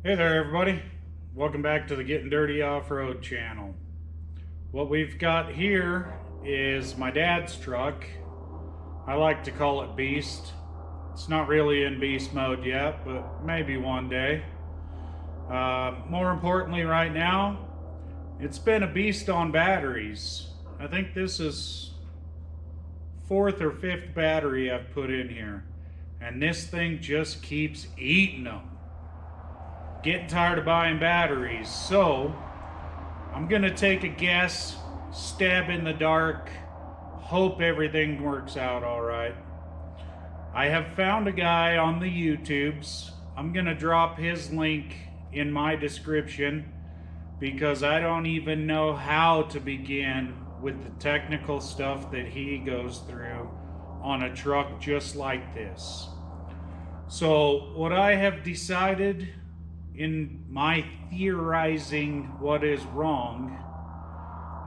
Hey there everybody, welcome back to the Getting Dirty Off-Road channel. What we've got here is my dad's truck. I like to call it Beast. It's not really in beast mode yet, but maybe one day. More importantly right now, it's been a beast on batteries. I think this is fourth or fifth battery I've put in here, and this thing just keeps eating them. Getting tired of buying batteries, so I'm gonna take a guess, stab in the dark, hope everything works out all right. I have found a guy on the YouTubes. I'm gonna drop his link in my description because I don't even know how to begin with the technical stuff that he goes through on a truck just like this. So what I have decided, in my theorizing what is wrong,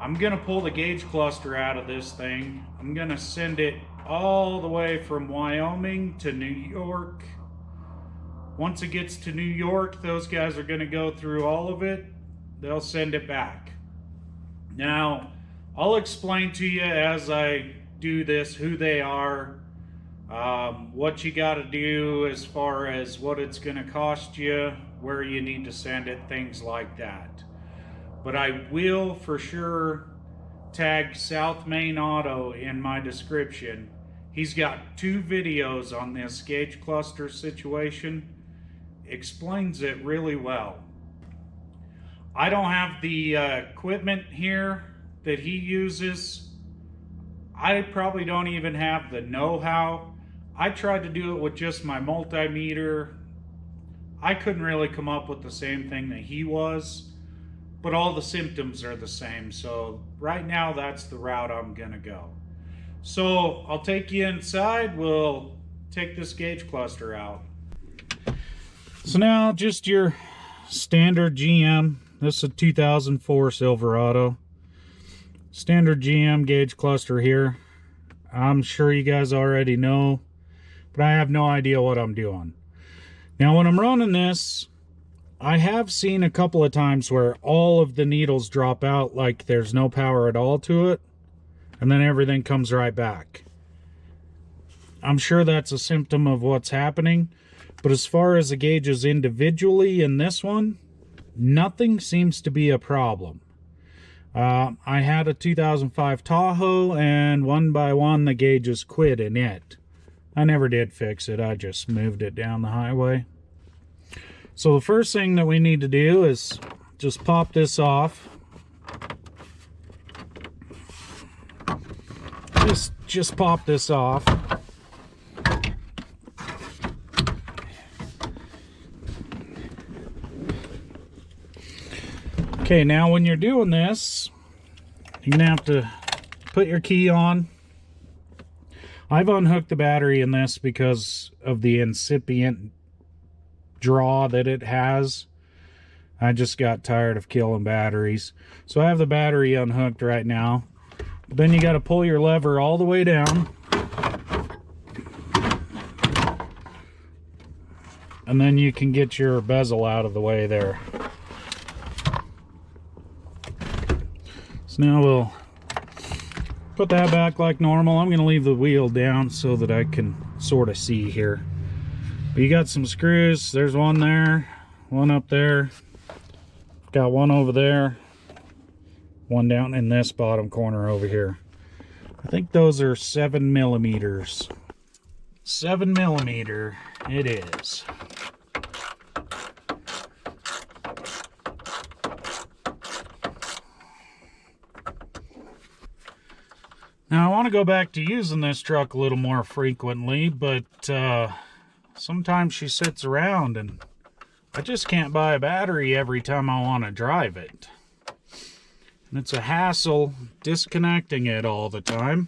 I'm gonna pull the gauge cluster out of this thing. I'm gonna send it all the way from Wyoming to New York. Once it gets to New York, those guys are gonna go through all of it. They'll send it back. Now, I'll explain to you as I do this who they are, what you got to do as far as what it's going to cost you, where you need to send it, things like that. But I will for sure tag South Main Auto in my description. He's got 2 videos on this gauge cluster situation. Explains it really well. I don't have the equipment here that he uses. I probably don't even have the know-how. I tried to do it with just my multimeter. I couldn't really come up with the same thing that he was, but all the symptoms are the same. So right now that's the route I'm gonna go. So I'll take you inside. We'll take this gauge cluster out. So now just your standard GM. This is a 2004 Silverado. Standard GM gauge cluster here. I'm sure you guys already know, but I have no idea what I'm doing. Now when I'm running this, I have seen a couple of times where all of the needles drop out, like there's no power at all to it, and then everything comes right back. I'm sure that's a symptom of what's happening, but as far as the gauges individually in this one, nothing seems to be a problem. I had a 2005 Tahoe, and one by one the gauges quit in it. I never did fix it, I just moved it down the highway. So the first thing that we need to do is just pop this off. Just pop this off. Okay, now when you're doing this, you're gonna have to put your key on. I've unhooked the battery in this because of the incipient draw that it has. I just got tired of killing batteries. So I have the battery unhooked right now. Then you got to pull your lever all the way down. And then you can get your bezel out of the way there. So now we'll put that back like normal. I'm going to leave the wheel down so that I can sort of see here. But you got some screws. There's one there, one up there. Got one over there, one down in this bottom corner over here. I think those are 7 millimeters. 7 millimeter it is. Now I want to go back to using this truck a little more frequently, but sometimes she sits around and I just can't buy a battery every time I want to drive it. And it's a hassle disconnecting it all the time.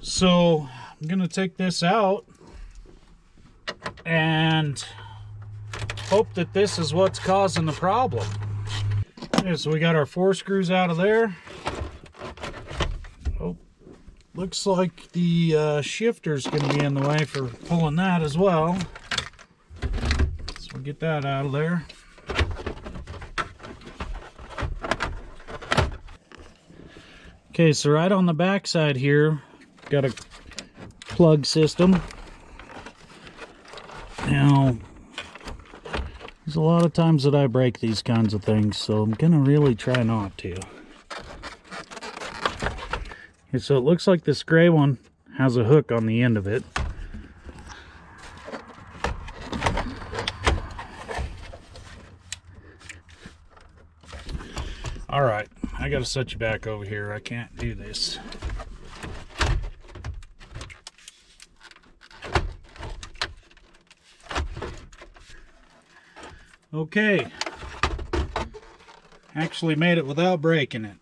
So I'm going to take this out and hope that this is what's causing the problem. Okay, so we got our 4 screws out of there. Looks like the shifter's going to be in the way for pulling that as well. So we're get that out of there. Okay, so right on the back side here, got a plug system. Now, there's a lot of times that I break these kinds of things, so I'm gonna really try not to. Okay, so it looks like this gray one has a hook on the end of it. All right, I gotta set you back over here. I can't do this. Okay, actually made it without breaking it.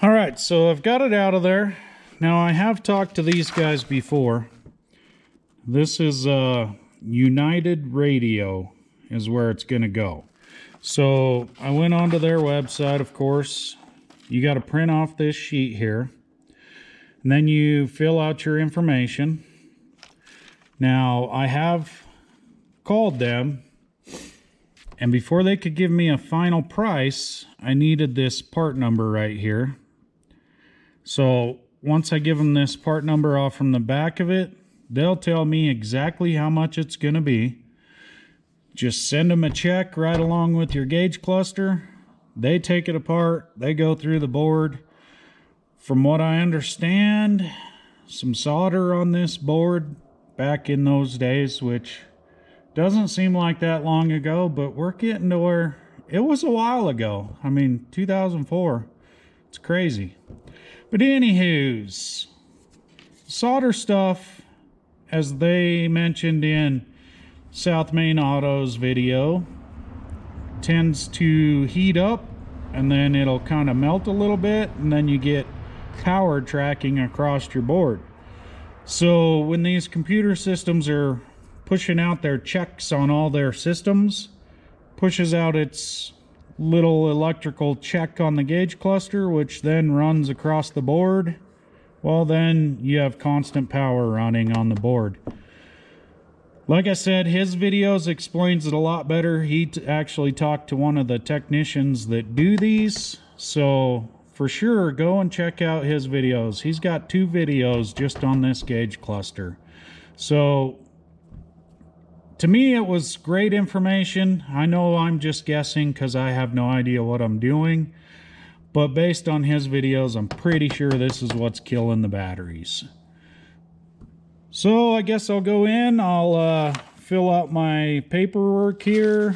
All right, so I've got it out of there. Now I have talked to these guys before. This is United Radio is where it's gonna go. So I went onto their website, of course. You got to print off this sheet here. And then you fill out your information. Now, I have called them, and before they could give me a final price, I needed this part number right here. So, once I give them this part number off from the back of it, they'll tell me exactly how much it's going to be. Just send them a check right along with your gauge cluster. They take it apart, they go through the board. From what I understand, some solder on this board back in those days, which doesn't seem like that long ago, but we're getting to where it was a while ago. I mean, 2004. It's crazy. But anywho's, solder stuff, as they mentioned in South Main Auto's video, tends to heat up and then it'll kind of melt a little bit, and then you get power tracking across your board. So when these computer systems are pushing out their checks on all their systems, pushes out its little electrical check on the gauge cluster, which then runs across the board, well, then you have constant power running on the board. Like I said, his videos explains it a lot better. He actually talked to one of the technicians that do these, so for sure, go and check out his videos. He's got 2 videos just on this gauge cluster. So, to me, it was great information. I know I'm just guessing because I have no idea what I'm doing. But based on his videos, I'm pretty sure this is what's killing the batteries. So, I guess I'll go in. I'll fill out my paperwork here.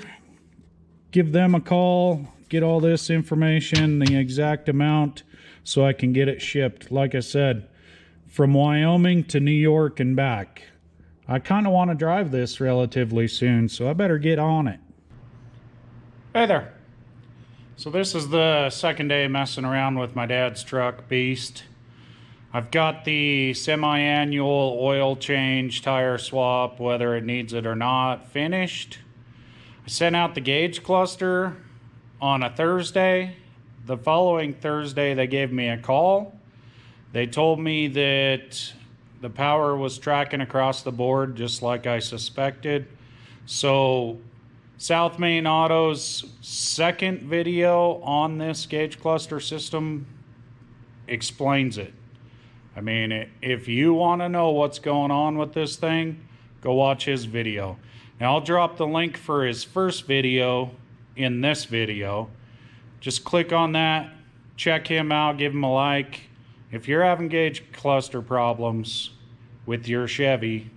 Give them a call. Get all this information, the exact amount, so I can get it shipped. Like I said, from Wyoming to New York and back. I kind of want to drive this relatively soon, so I better get on it. Hey there. So this is the second day messing around with my dad's truck, Beast. I've got the semi-annual oil change, tire swap, whether it needs it or not, finished. I sent out the gauge cluster on a Thursday. The following Thursday, they gave me a call. They told me that the power was tracking across the board just like I suspected. So South Main Auto's second video on this gauge cluster system explains it. I mean, if you want to know what's going on with this thing, go watch his video. Now, I'll drop the link for his first video in this video. Just click on that, check him out, give him a like. If you're having gauge cluster problems with your Chevy,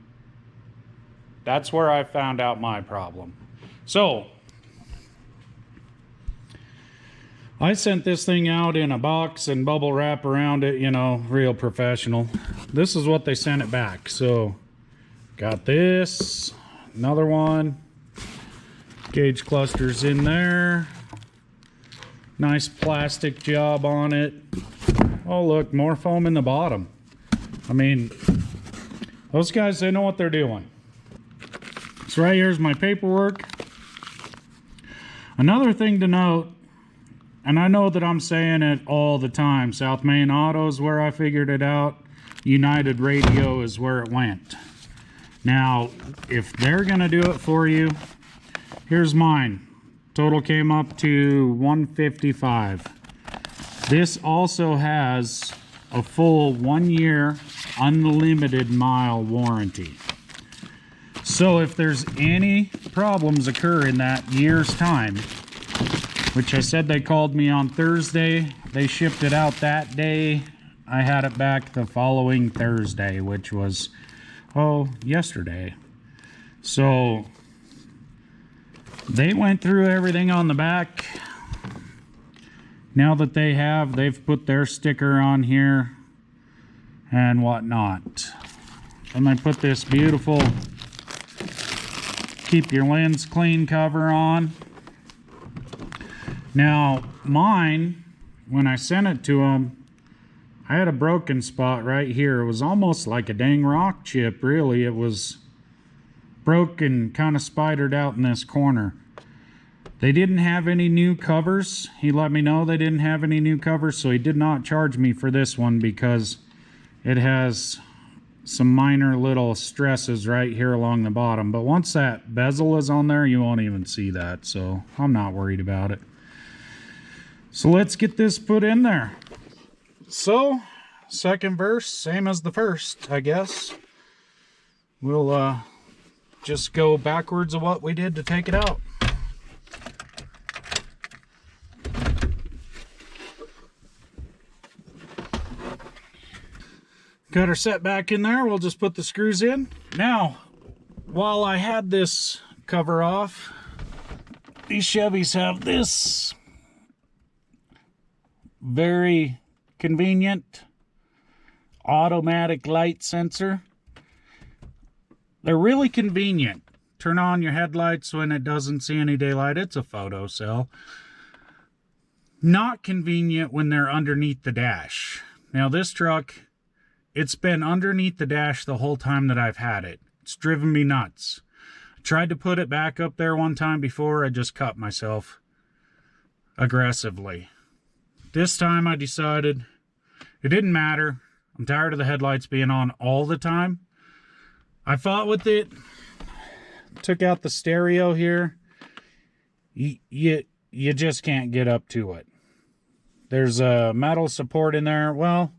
that's where I found out my problem. So I sent this thing out in a box and bubble wrap around it, you know, real professional. This is what they sent it back. So got this, another one. Gauge clusters in there. Nice plastic job on it. Oh look, more foam in the bottom. I mean, those guys, they know what they're doing. So right here's my paperwork. Another thing to note, and I know that I'm saying it all the time, South Main Auto is where I figured it out. United Radio is where it went. Now, if they're gonna do it for you, here's mine. Total came up to $155. This also has a full 1 year unlimited mile warranty. So if there's any problems occur in that year's time, which I said they called me on Thursday, they shipped it out that day, I had it back the following Thursday, which was, yesterday. So they went through everything on the back. Now that they've put their sticker on here and whatnot. And they put this beautiful keep your lens clean cover on. Now mine, when I sent it to them, I had a broken spot right here. It was almost like a dang rock chip, really. It was broken, kind of spidered out in this corner. They didn't have any new covers. He let me know they didn't have any new covers, so he did not charge me for this one because it has some minor little stresses right here along the bottom. But once that bezel is on there, you won't even see that, so I'm not worried about it. So let's get this put in there. So, second verse, same as the first, I guess. We'll just go backwards of what we did to take it out. Got her set back in there. We'll just put the screws in. Now, while I had this cover off, these Chevys have this very convenient automatic light sensor. They're really convenient. Turn on your headlights when it doesn't see any daylight. It's a photo cell. Not convenient when they're underneath the dash. Now this truck, it's been underneath the dash the whole time that I've had it. It's driven me nuts. I tried to put it back up there one time before. I just cut myself aggressively. This time I decided it didn't matter. I'm tired of the headlights being on all the time. I fought with it. Took out the stereo here. You just can't get up to it. There's a metal support in there. Well,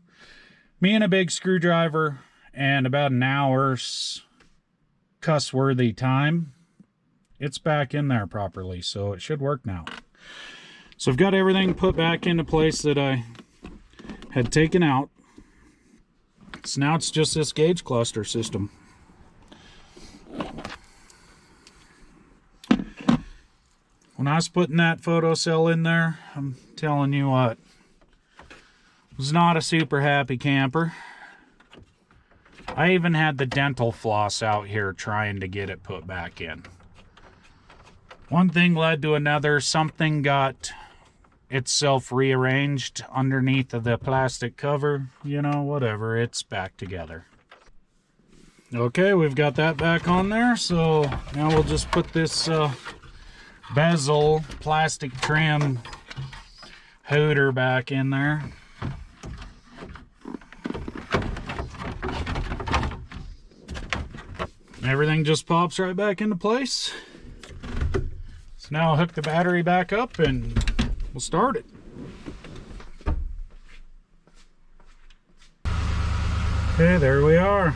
me and a big screwdriver and about an hour's cuss-worthy time, it's back in there properly, so it should work now. So I've got everything put back into place that I had taken out. So now it's just this gauge cluster system. When I was putting that photo cell in there, I'm telling you what, it was not a super happy camper. I even had the dental floss out here trying to get it put back in. One thing led to another. Something got itself rearranged underneath of the plastic cover. You know, whatever, it's back together. Okay, we've got that back on there, so now we'll just put this bezel plastic trim holder back in there. Everything just pops right back into place. So now I'll hook the battery back up and we'll start it. Okay, there we are.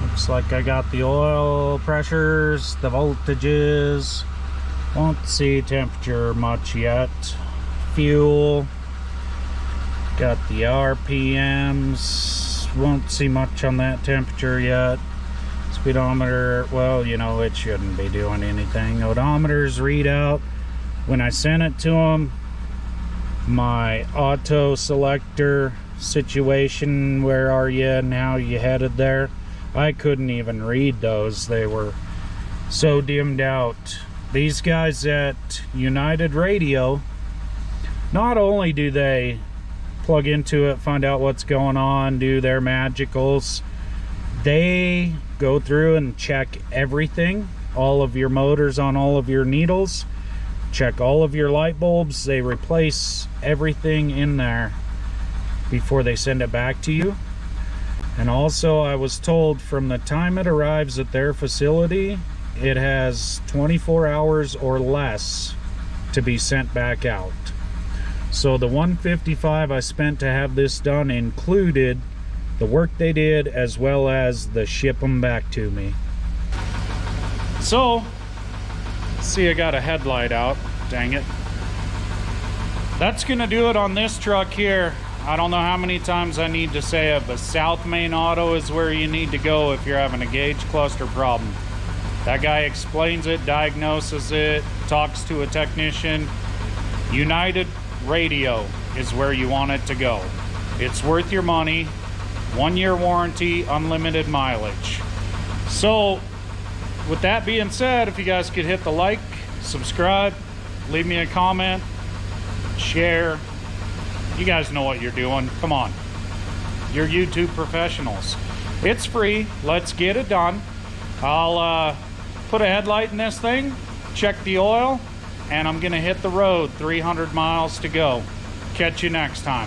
Looks like I got the oil pressures, the voltages. Won't see temperature much yet. Fuel. Got the RPMs. Won't see much on that temperature yet. Speedometer, well, you know, it shouldn't be doing anything. Odometers readout. When I sent it to them, my auto selector situation, where are you and how you headed there, I couldn't even read those. They were so dimmed out. These guys at United Radio, not only do they plug into it, find out what's going on, do their magicals, they go through and check everything, all of your motors on all of your needles, check all of your light bulbs. They replace everything in there before they send it back to you. And also I was told from the time it arrives at their facility, it has 24 hours or less to be sent back out. So the $155 I spent to have this done included the work they did as well as the ship them back to me. So, see, I got a headlight out, dang it. That's gonna do it on this truck here. I don't know how many times I need to say it, but South Main Auto is where you need to go if you're having a gauge cluster problem. That guy explains it, diagnoses it, talks to a technician. United Radio is where you want it to go. It's worth your money. 1 year warranty, unlimited mileage. So, with that being said, if you guys could hit the like, subscribe, leave me a comment, share. You guys know what you're doing. Come on. You're YouTube professionals. It's free. Let's get it done. I'll put a headlight in this thing, check the oil, and I'm going to hit the road. 300 miles to go. Catch you next time.